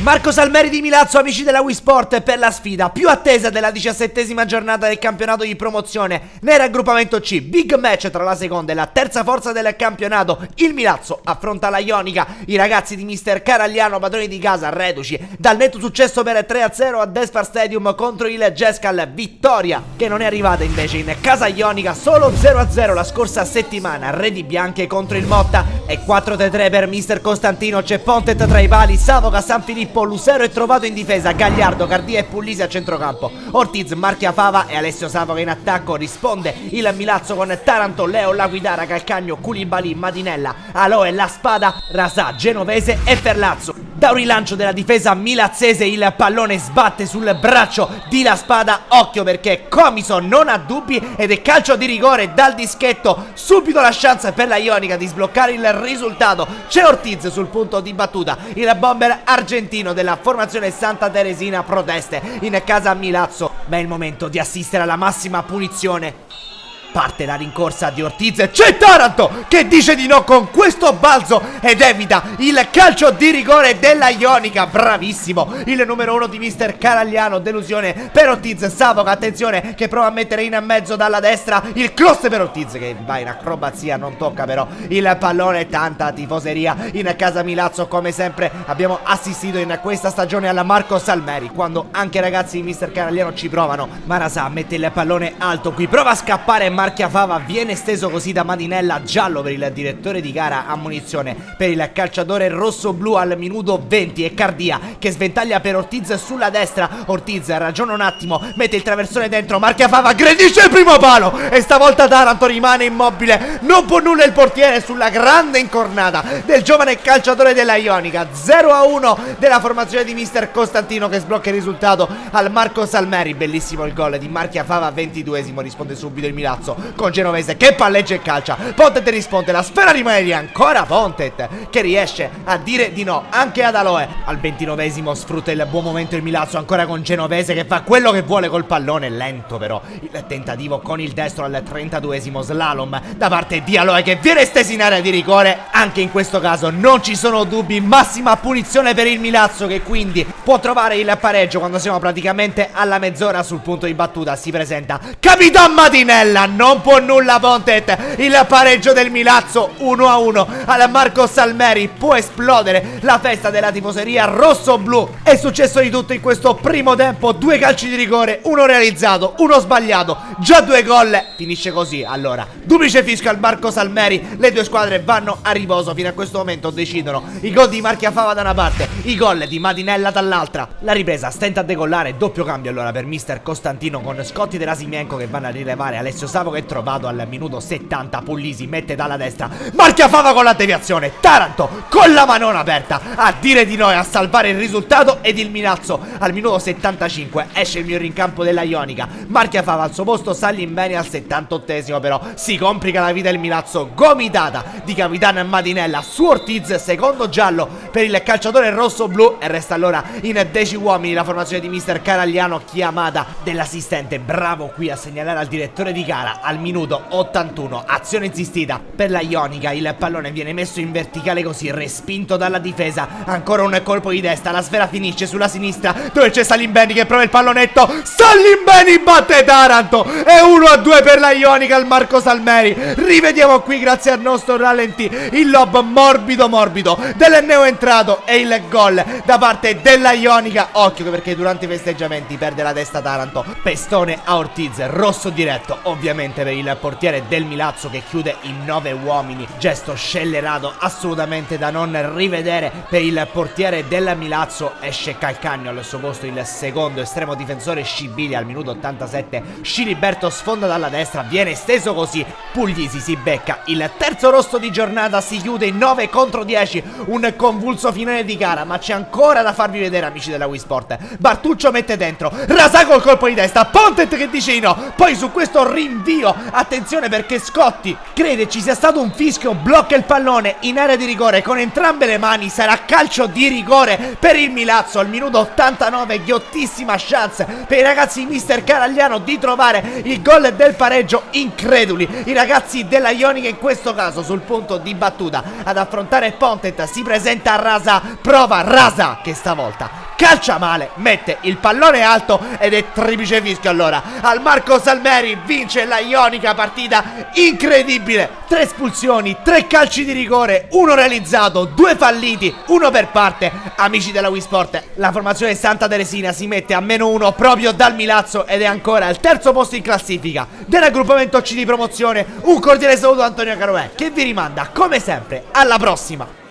Marco Salmeri di Milazzo, amici della Wii Sport, per la sfida più attesa della 17ª giornata del campionato di promozione nel raggruppamento C. Big match tra la seconda e la terza forza del campionato. Il Milazzo affronta la Ionica, i ragazzi di mister Caragliano, padroni di casa, reduci dal netto successo per 3-0 a Despar Stadium contro il Gescal. Vittoria che non è arrivata invece in casa ionica, solo 0-0 la scorsa settimana. Redi bianche contro il Motta e 4-3 per mister Costantino. C'è Pontet tra i pali, Savoca, San Filippo, Lucero è trovato in difesa, Gagliardo, Cardia e Pullisi a centrocampo, Ortiz, Marchiafava e Alessio Savoca in attacco. Risponde il Milazzo con Taranto, Leo, Laguidara, Calcagno, Koulibaly, Madinella, Aloe, La Spada, Rasà, Genovese e Ferlazzo. Da un rilancio della difesa milazzese il pallone sbatte sul braccio di La Spada. Occhio perché Comiso non ha dubbi ed è calcio di rigore dal dischetto. Subito la chance per la Ionica di sbloccare il risultato. C'è Ortiz sul punto di battuta. Il bomber argentino della formazione Santa Teresina proteste in casa Milazzo, ma è il momento di assistere alla massima punizione. Parte la rincorsa di Ortiz, c'è Taranto che dice di no con questo balzo ed evita il calcio di rigore della Ionica. Bravissimo il numero 1 di mister Caragliano, delusione per Ortiz. Savoca, attenzione, che prova a mettere in mezzo dalla destra, il cross per Ortiz che va in acrobazia, non tocca però il pallone. Tanta tifoseria in casa Milazzo, come sempre abbiamo assistito in questa stagione alla Marco Salmeri, quando anche i ragazzi di mister Caragliano ci provano. Marasà mette il pallone alto qui, prova a scappare Marchiafava, viene steso così da Madinella. Giallo per il direttore di gara, ammonizione per il calciatore rosso-blu al minuto 20. E Cardia che sventaglia per Ortiz sulla destra. Ortiz ragiona un attimo, mette il traversone dentro, Marchiafava aggredisce il primo palo e stavolta Taranto rimane immobile. Non può nulla il portiere sulla grande incornata del giovane calciatore della Ionica. 0-1 della formazione di mister Costantino che sblocca il risultato al Marco Salmeri. Bellissimo il gol di Marchiafava, 22esimo, risponde subito il Milazzo con Genovese che palleggia e calcia. Pontet risponde, la sfera rimane lì, ancora Pontet che riesce a dire di no anche ad Aloe. Al 29esimo sfrutta il buon momento il Milazzo, ancora con Genovese che fa quello che vuole col pallone, lento però il tentativo con il destro. Al 32esimo slalom da parte di Aloe che viene steso in area di rigore. Anche in questo caso non ci sono dubbi, massima punizione per il Milazzo che quindi può trovare il pareggio quando siamo praticamente alla mezz'ora. Sul punto di battuta si presenta Capitan Madinella, non può nulla Pontet. Il pareggio del Milazzo 1-1 al Marco Salmeri. Può esplodere la festa della tifoseria rosso-blu. È successo di tutto in questo primo tempo, 2 calci di rigore, uno realizzato, uno sbagliato, già 2 gol. Finisce così allora, duplice fischio al Marco Salmeri. Le due squadre vanno a riposo, fino a questo momento decidono i gol di Marchiafava da una parte, i gol di Madinella dall'altra. La ripresa stenta a decollare, doppio cambio allora per mister Costantino con Scotti de Rasimienko che vanno a rilevare Alessio Savoca che è trovato al minuto 70. Pullisi mette dalla destra, Marchiafava con la deviazione, Taranto con la manona aperta a dire di no e a salvare il risultato. Ed il Milazzo al minuto 75 esce il miglior in campo della Ionica. Marchiafava al suo posto, Salimbeni al 78esimo però si complica la vita il Milazzo, gomitata di Capitan Madinella su Ortiz, secondo giallo per il calciatore rosso-blu. E resta allora in 10 uomini la formazione di mister Caragliano, chiamata dell'assistente. Bravo qui a segnalare al direttore di gara al minuto 81, azione insistita per la Ionica, il pallone viene messo in verticale così, respinto dalla difesa, ancora un colpo di testa, la sfera finisce sulla sinistra dove c'è Salimbeni che prova il pallonetto, Salimbeni batte Taranto e 1-2 per la Ionica al Marco Salmeri. Rivediamo qui grazie al nostro rallenti il lob morbido del neoentrato e il gol da parte della Ionica. Occhio perché durante i festeggiamenti perde la testa Taranto, pestone a Ortiz, rosso diretto ovviamente per il portiere del Milazzo che chiude in 9 uomini, gesto scellerato assolutamente da non rivedere per il portiere del Milazzo. Esce Calcagno al suo posto, il secondo estremo difensore Scibili al minuto 87. Sciliberto sfonda dalla destra, viene steso così, Puglisi si becca il terzo rosso di giornata, si chiude in 9 contro 10, un convulso finale di gara, ma c'è ancora da farvi vedere amici della Wii Sport. Bartuccio mette dentro, Rasà col colpo di testa, Pontet che dice di no, poi su questo rinvio rinvio. Attenzione perché Scotti crede ci sia stato un fischio, blocca il pallone in area di rigore con entrambe le mani, sarà calcio di rigore per il Milazzo al minuto 89, ghiottissima chance per i ragazzi di Mister Caragliano di trovare il gol del pareggio. Increduli i ragazzi della Ionica in questo caso sul punto di battuta ad affrontare Pontet. Si presenta Rasa, prova Rasa che stavolta calcia male, mette il pallone alto ed è triplice fischio allora al Marco Salmeri. Vince la Ionica, partita incredibile, 3 espulsioni, 3 calci di rigore, 1 realizzato, 2 falliti, 1 per parte. Amici della Wii Sport, la formazione Santa Teresina si mette a -1 proprio dal Milazzo ed è ancora al terzo posto in classifica del raggruppamento C di promozione. Un cordiale saluto da Antonio Caroè che vi rimanda come sempre alla prossima.